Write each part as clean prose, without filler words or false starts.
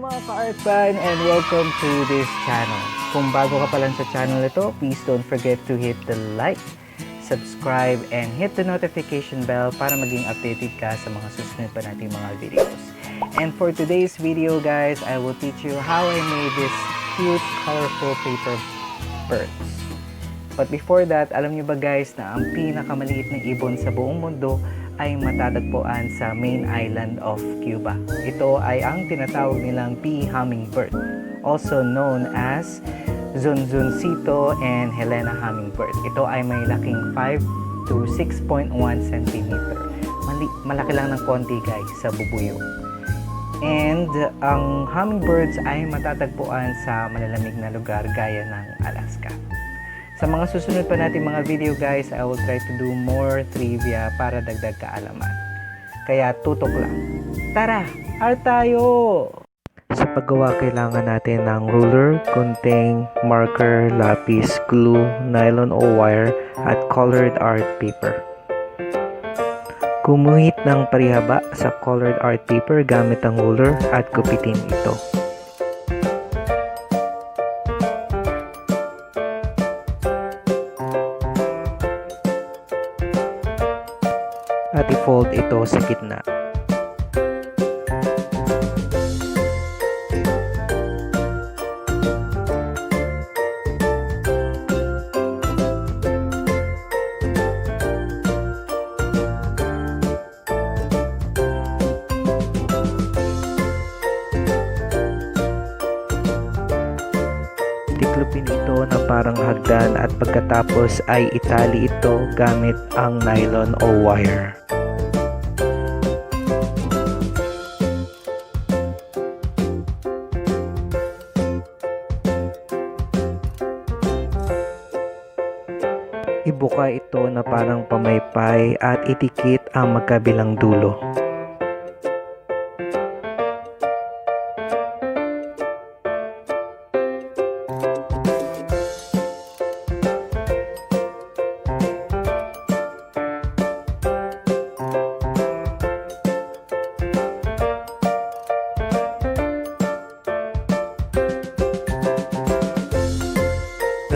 mga ka-art fan and welcome to this channel. Kung bago ka pa lang sa channel ito, please don't forget to hit the like, subscribe, and hit the notification bell para maging updated ka sa mga susunod pa nating mga videos. And for today's video guys, I will teach you how I made this cute, colorful paper birds. But before that, alam niyo ba guys na ang pinakamaliit na ibon sa buong mundo ay matatagpuan sa main island of Cuba. Ito ay ang tinatawag nilang bee hummingbird, also known as Zunzuncito and Helena hummingbird. Ito ay may laking 5 to 6.1 cm. Malaki lang ng konti guys sa bubuyo. And ang hummingbirds ay matatagpuan sa malalamig na lugar gaya ng Alaska. Sa mga susunod pa natin mga video guys, I will try to do more trivia para dagdag kaalaman. Kaya tutok lang. Tara! Art tayo! Sa paggawa kailangan natin ng ruler, gunting, marker, lapis, glue, nylon o wire at colored art paper. Gumuhit ng parihaba sa colored art paper gamit ang ruler at gupitin ito. At i-fold ito sa gitna. Tiklopin ito na parang hagdan at pagkatapos ay itali ito gamit ang nylon o wire. Ibuka ito na parang pamaypay at itikit ang magkabilang dulo.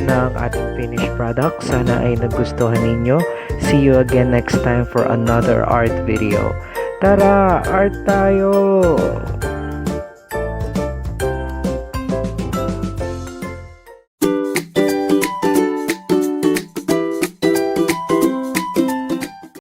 Na ang ating finished product. Sana ay nagustuhan ninyo. See you again next time for another art video. Tara! Art tayo!